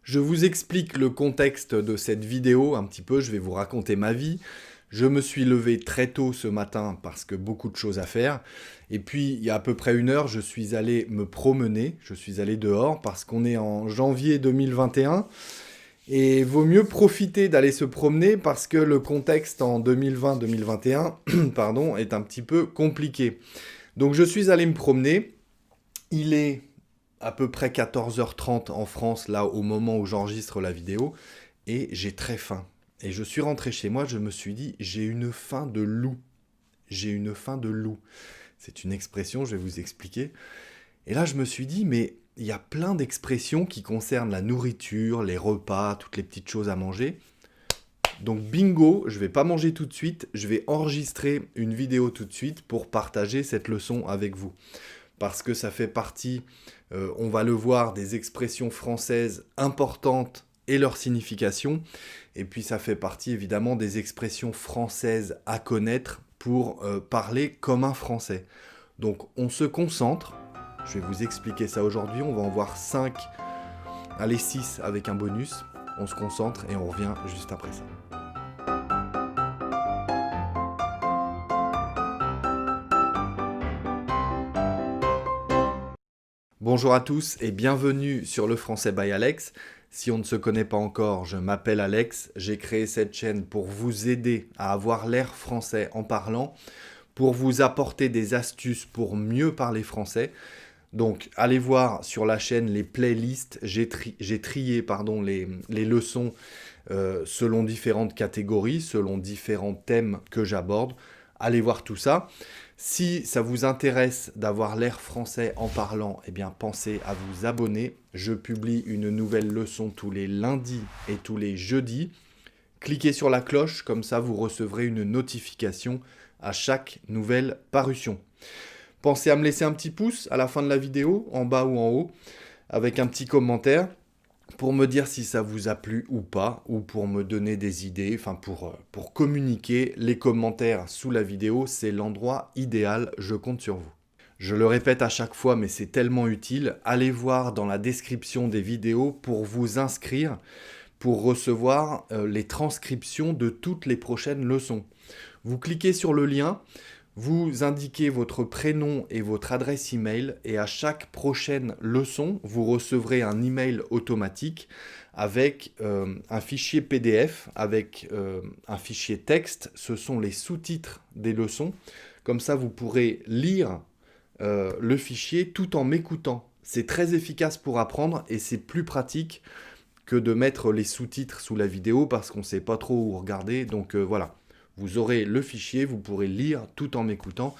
Je vous explique le contexte de cette vidéo un petit peu, je vais vous raconter ma vie. Je me suis levé très tôt ce matin parce que beaucoup de choses à faire. Et puis, il y a à peu près une heure, je suis allé me promener, je suis allé dehors parce qu'on est en janvier 2021. Et vaut mieux profiter d'aller se promener parce que le contexte en 2020-2021 pardon, est un petit peu compliqué. Donc je suis allé me promener. Il est à peu près 14h30 en France, là, au moment où j'enregistre la vidéo, et j'ai très faim. Et je suis rentré chez moi, je me suis dit, j'ai une faim de loup. J'ai une faim de loup. C'est une expression, je vais vous expliquer. Et là, je me suis dit, mais il y a plein d'expressions qui concernent la nourriture, les repas, toutes les petites choses à manger. Donc bingo, je vais pas manger tout de suite, je vais enregistrer une vidéo tout de suite pour partager cette leçon avec vous. Parce que ça fait partie, on va le voir, des expressions françaises importantes et leur signification. Et puis ça fait partie évidemment des expressions françaises à connaître pour parler comme un français. Donc on se concentre, je vais vous expliquer ça aujourd'hui, on va en voir 5, allez 6 avec un bonus. On se concentre et on revient juste après ça. Bonjour à tous et bienvenue sur le Français by Alex. Si on ne se connaît pas encore, je m'appelle Alex. J'ai créé cette chaîne pour vous aider à avoir l'air français en parlant, pour vous apporter des astuces pour mieux parler français. Donc allez voir sur la chaîne les playlists. J'ai trié les leçons selon différentes catégories, selon différents thèmes que j'aborde. Allez voir tout ça. Si ça vous intéresse d'avoir l'air français en parlant, eh bien pensez à vous abonner. Je publie une nouvelle leçon tous les lundis et tous les jeudis. Cliquez sur la cloche, comme ça vous recevrez une notification à chaque nouvelle parution. Pensez à me laisser un petit pouce à la fin de la vidéo, en bas ou en haut, avec un petit commentaire pour me dire si ça vous a plu ou pas, ou pour me donner des idées, enfin pour communiquer. Les commentaires sous la vidéo, c'est l'endroit idéal, je compte sur vous. Je le répète à chaque fois, mais c'est tellement utile, allez voir dans la description des vidéos pour vous inscrire, pour recevoir les transcriptions de toutes les prochaines leçons. Vous cliquez sur le lien, vous indiquez votre prénom et votre adresse email et à chaque prochaine leçon, vous recevrez un email automatique avec un fichier PDF, avec un fichier texte. Ce sont les sous-titres des leçons. Comme ça, vous pourrez lire le fichier tout en m'écoutant. C'est très efficace pour apprendre et c'est plus pratique que de mettre les sous-titres sous la vidéo parce qu'on ne sait pas trop où regarder. Donc voilà. Vous aurez le fichier, vous pourrez lire tout en m'écoutant.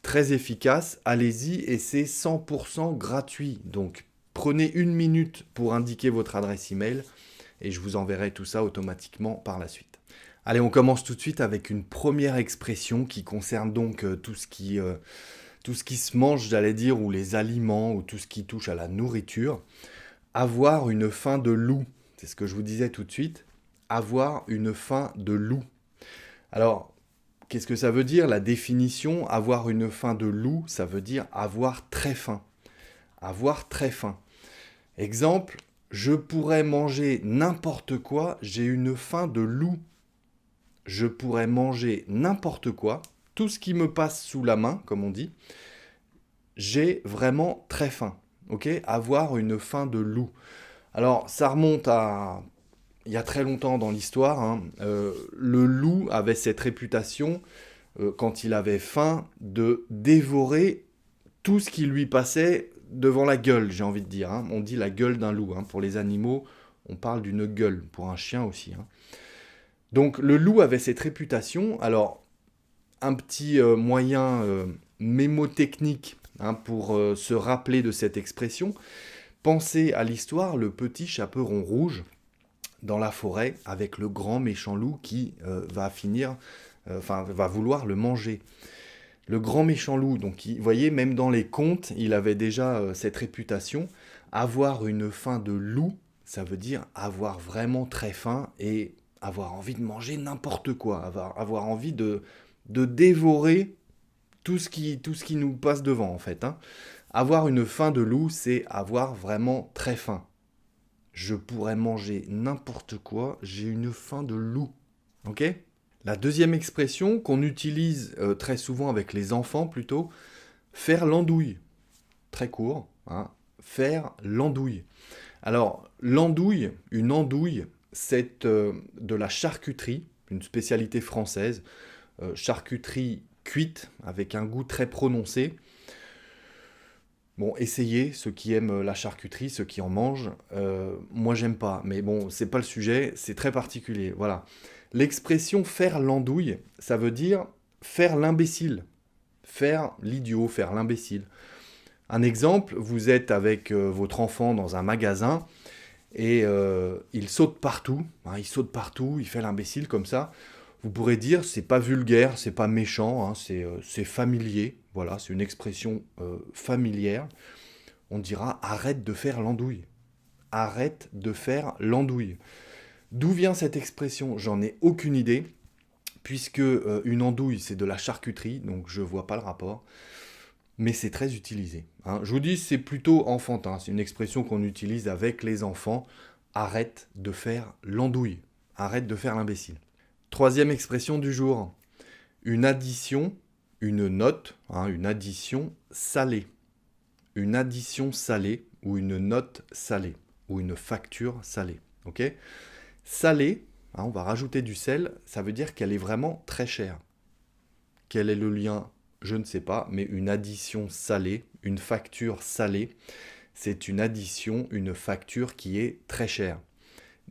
Très efficace, allez-y et c'est 100% gratuit. Donc prenez une minute pour indiquer votre adresse email et je vous enverrai tout ça automatiquement par la suite. Allez, on commence tout de suite avec une première expression qui concerne donc tout ce qui se mange, j'allais dire, ou les aliments, ou tout ce qui touche à la nourriture. Avoir une faim de loup, c'est ce que je vous disais tout de suite. Avoir une faim de loup. Alors, qu'est-ce que ça veut dire? La définition, avoir une faim de loup, ça veut dire avoir très faim. Avoir très faim. Exemple, je pourrais manger n'importe quoi, j'ai une faim de loup. Je pourrais manger n'importe quoi, tout ce qui me passe sous la main, comme on dit. J'ai vraiment très faim. Ok? Avoir une faim de loup. Alors, ça remonte à il y a très longtemps dans l'histoire, hein. Le loup avait cette réputation, quand il avait faim, de dévorer tout ce qui lui passait devant la gueule, j'ai envie de dire, hein. On dit la gueule d'un loup, hein. Pour les animaux, on parle d'une gueule, pour un chien aussi, hein. Donc le loup avait cette réputation. Alors, un petit moyen mémotechnique, hein, pour se rappeler de cette expression. Pensez à l'histoire, le petit chaperon rouge dans la forêt avec le grand méchant loup qui va vouloir le manger. Le grand méchant loup, donc vous voyez, même dans les contes, il avait déjà cette réputation. Avoir une faim de loup, ça veut dire avoir vraiment très faim et avoir envie de manger n'importe quoi, avoir envie de dévorer tout ce qui nous passe devant en fait, hein. Avoir une faim de loup, c'est avoir vraiment très faim. Je pourrais manger n'importe quoi, j'ai une faim de loup. Ok? La deuxième expression qu'on utilise très souvent avec les enfants plutôt, faire l'andouille. Très court, hein, faire l'andouille. Alors, l'andouille, une andouille, c'est de la charcuterie, une spécialité française, charcuterie cuite avec un goût très prononcé. Bon, essayez, ceux qui aiment la charcuterie, ceux qui en mangent. Moi, j'aime pas, mais bon, c'est pas le sujet, c'est très particulier. Voilà. L'expression faire l'andouille, ça veut dire faire l'imbécile, faire l'idiot, faire l'imbécile. Un exemple, vous êtes avec votre enfant dans un magasin et il saute partout, hein, il fait l'imbécile comme ça. Vous pourrez dire, c'est pas vulgaire, c'est pas méchant, hein, c'est familier. Voilà, c'est une expression familière. On dira arrête de faire l'andouille. Arrête de faire l'andouille. D'où vient cette expression? J'en ai aucune idée, puisque une andouille c'est de la charcuterie, donc je vois pas le rapport. Mais c'est très utilisé, hein. Je vous dis, c'est plutôt enfantin. C'est une expression qu'on utilise avec les enfants. Arrête de faire l'andouille. Arrête de faire l'imbécile. Troisième expression du jour. Une addition, une note, hein, une addition salée. Une addition salée ou une note salée ou une facture salée. Ok? Salée, hein, on va rajouter du sel, ça veut dire qu'elle est vraiment très chère. Quel est le lien? Je ne sais pas, mais une addition salée, une facture salée, c'est une addition, une facture qui est très chère.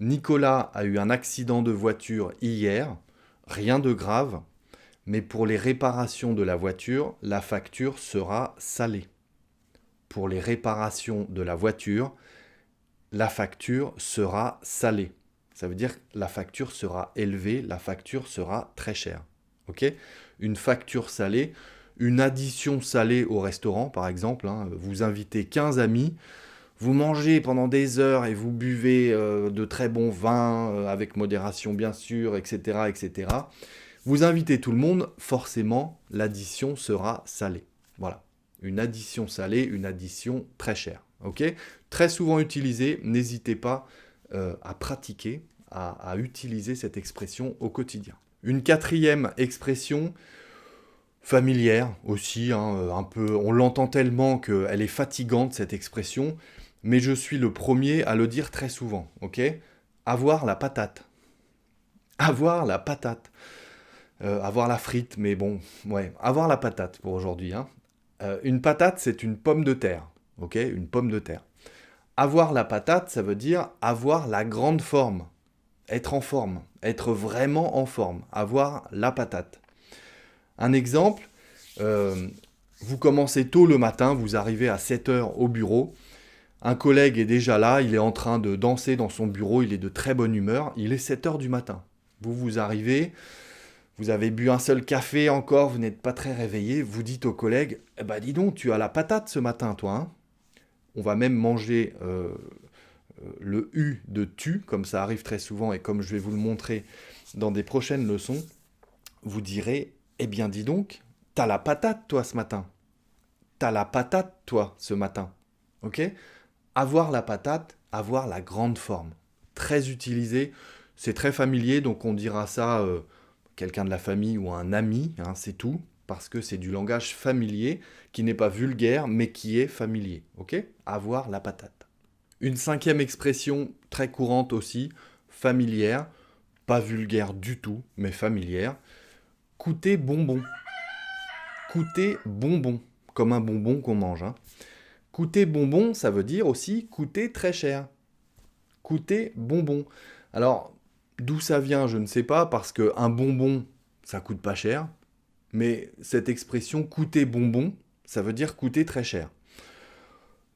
Nicolas a eu un accident de voiture hier, rien de grave, mais pour les réparations de la voiture, la facture sera salée. Pour les réparations de la voiture, la facture sera salée. Ça veut dire que la facture sera élevée, la facture sera très chère. Ok? Une facture salée, une addition salée au restaurant, par exemple, hein, vous invitez 15 amis, vous mangez pendant des heures et vous buvez de très bons vins, avec modération bien sûr, etc., etc. Vous invitez tout le monde, forcément, l'addition sera salée. Voilà. Une addition salée, une addition très chère. Ok? Très souvent utilisée, n'hésitez pas à pratiquer, à utiliser cette expression au quotidien. Une quatrième expression, familière aussi, hein, un peu, on l'entend tellement qu'elle est fatigante cette expression, mais je suis le premier à le dire très souvent, ok? Avoir la patate. Avoir la patate. Avoir la frite, mais bon, ouais, avoir la patate pour aujourd'hui, hein. Une patate, c'est une pomme de terre, ok? Une pomme de terre. Avoir la patate, ça veut dire avoir la grande forme, être en forme, être vraiment en forme, avoir la patate. Un exemple, vous commencez tôt le matin, vous arrivez à 7 heures au bureau, un collègue est déjà là, il est en train de danser dans son bureau, il est de très bonne humeur, il est 7 heures du matin. Vous arrivez, vous avez bu un seul café encore, vous n'êtes pas très réveillé, vous dites au collègue, eh ben dis donc, tu as la patate ce matin toi, hein. On va même manger le U de tu, comme ça arrive très souvent et comme je vais vous le montrer dans des prochaines leçons, vous direz, eh bien dis donc, t'as la patate toi ce matin. T'as la patate toi ce matin. Ok? Avoir la patate, avoir la grande forme. Très utilisé, c'est très familier, donc on dira ça quelqu'un de la famille ou un ami, hein, c'est tout, parce que c'est du langage familier qui n'est pas vulgaire, mais qui est familier. Ok? Avoir la patate. Une cinquième expression très courante aussi, familière, pas vulgaire du tout, mais familière. Coûter bonbon. Coûter bonbon, comme un bonbon qu'on mange, hein. Coûter bonbon, ça veut dire aussi coûter très cher. Coûter bonbon. Alors, d'où ça vient, je ne sais pas, parce qu'un bonbon, ça coûte pas cher. Mais cette expression coûter bonbon, ça veut dire coûter très cher.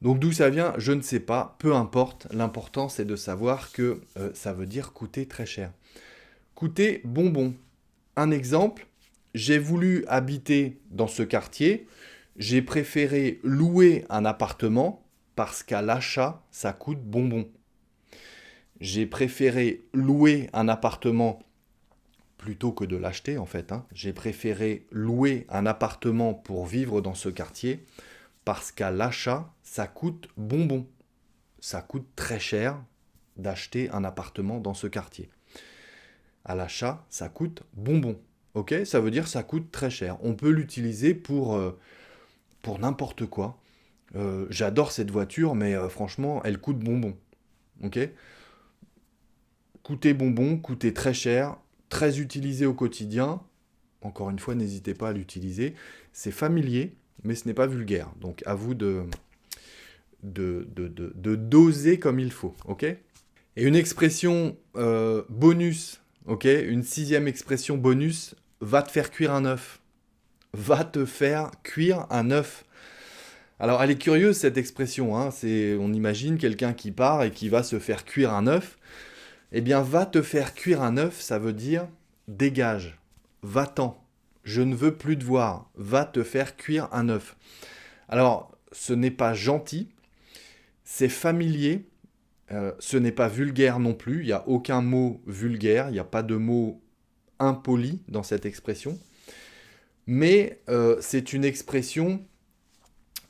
Donc d'où ça vient, je ne sais pas, peu importe. L'important, c'est de savoir que ça veut dire coûter très cher. Coûter bonbon. Un exemple, j'ai voulu habiter dans ce quartier, j'ai préféré louer un appartement parce qu'à l'achat, ça coûte bonbon. J'ai préféré louer un appartement plutôt que de l'acheter en fait, hein. J'ai préféré louer un appartement pour vivre dans ce quartier parce qu'à l'achat, ça coûte bonbon. Ça coûte très cher d'acheter un appartement dans ce quartier. À l'achat, ça coûte bonbon. Ok, ça veut dire ça coûte très cher. On peut l'utiliser pour n'importe quoi. J'adore cette voiture, mais franchement, elle coûte bonbon. Ok, coûter bonbon, coûter très cher, très utilisé au quotidien. Encore une fois, n'hésitez pas à l'utiliser. C'est familier, mais ce n'est pas vulgaire. Donc à vous de doser comme il faut. Ok. Et une expression bonus, ok, une 6e expression bonus, va te faire cuire un œuf. Va te faire cuire un œuf. Alors elle est curieuse cette expression, hein. On imagine quelqu'un qui part et qui va se faire cuire un œuf. Eh bien, va te faire cuire un œuf, ça veut dire dégage, va-t'en, je ne veux plus te voir, va te faire cuire un œuf. Alors, ce n'est pas gentil, c'est familier, ce n'est pas vulgaire non plus, il n'y a aucun mot vulgaire, il n'y a pas de mot impoli dans cette expression, mais c'est une expression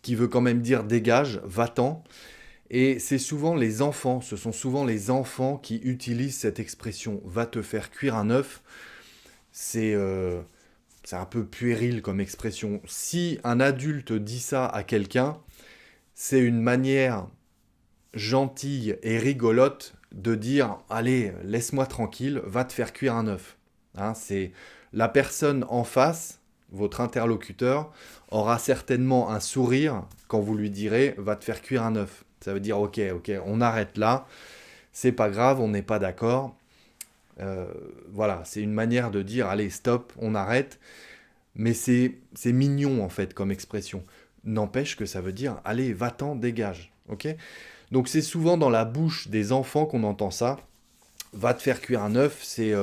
qui veut quand même dire dégage, va-t'en. Et c'est souvent les enfants, ce sont souvent les enfants qui utilisent cette expression « va te faire cuire un œuf ». C'est un peu puéril comme expression. Si un adulte dit ça à quelqu'un, c'est une manière gentille et rigolote de dire « allez, laisse-moi tranquille, va te faire cuire un œuf ». Hein, c'est la personne en face, votre interlocuteur, aura certainement un sourire quand vous lui direz « va te faire cuire un œuf ». Ça veut dire, ok, on arrête là, c'est pas grave, on n'est pas d'accord. Voilà, c'est une manière de dire, allez, stop, on arrête. Mais c'est mignon, en fait, comme expression. N'empêche que ça veut dire, allez, va-t'en, dégage. Ok. Donc c'est souvent dans la bouche des enfants qu'on entend ça. Va te faire cuire un œuf, c'est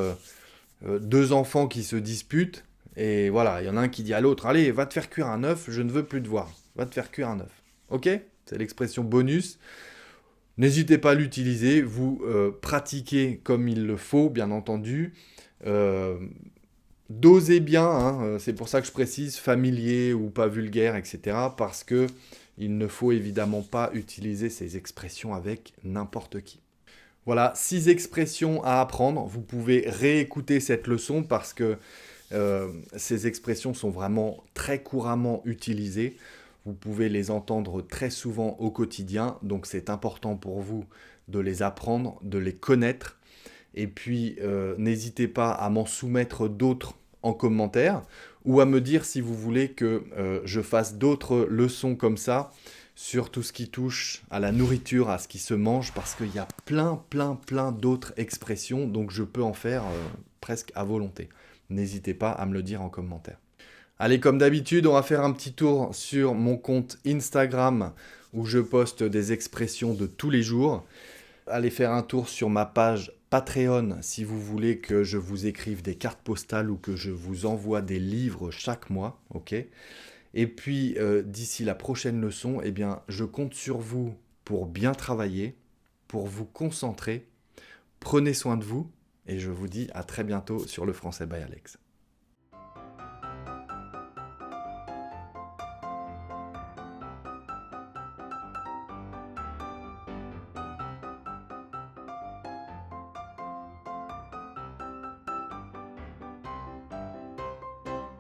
deux enfants qui se disputent. Et voilà, il y en a un qui dit à l'autre, allez, va te faire cuire un œuf, je ne veux plus te voir. Va te faire cuire un œuf. Ok ? C'est l'expression bonus. N'hésitez pas à l'utiliser. Vous pratiquez comme il le faut, bien entendu. Dosez bien. Hein, c'est pour ça que je précise familier ou pas vulgaire, etc. Parce que il ne faut évidemment pas utiliser ces expressions avec n'importe qui. Voilà, 6 expressions à apprendre. Vous pouvez réécouter cette leçon parce que ces expressions sont vraiment très couramment utilisées. Vous pouvez les entendre très souvent au quotidien, donc c'est important pour vous de les apprendre, de les connaître. Et puis, n'hésitez pas à m'en soumettre d'autres en commentaire ou à me dire si vous voulez que je fasse d'autres leçons comme ça sur tout ce qui touche à la nourriture, à ce qui se mange, parce qu'il y a plein d'autres expressions, donc je peux en faire presque à volonté. N'hésitez pas à me le dire en commentaire. Allez, comme d'habitude, on va faire un petit tour sur mon compte Instagram où je poste des expressions de tous les jours. Allez faire un tour sur ma page Patreon si vous voulez que je vous écrive des cartes postales ou que je vous envoie des livres chaque mois. Ok ? Et puis, d'ici la prochaine leçon, eh bien, je compte sur vous pour bien travailler, pour vous concentrer. Prenez soin de vous et je vous dis à très bientôt sur le Français by Alex.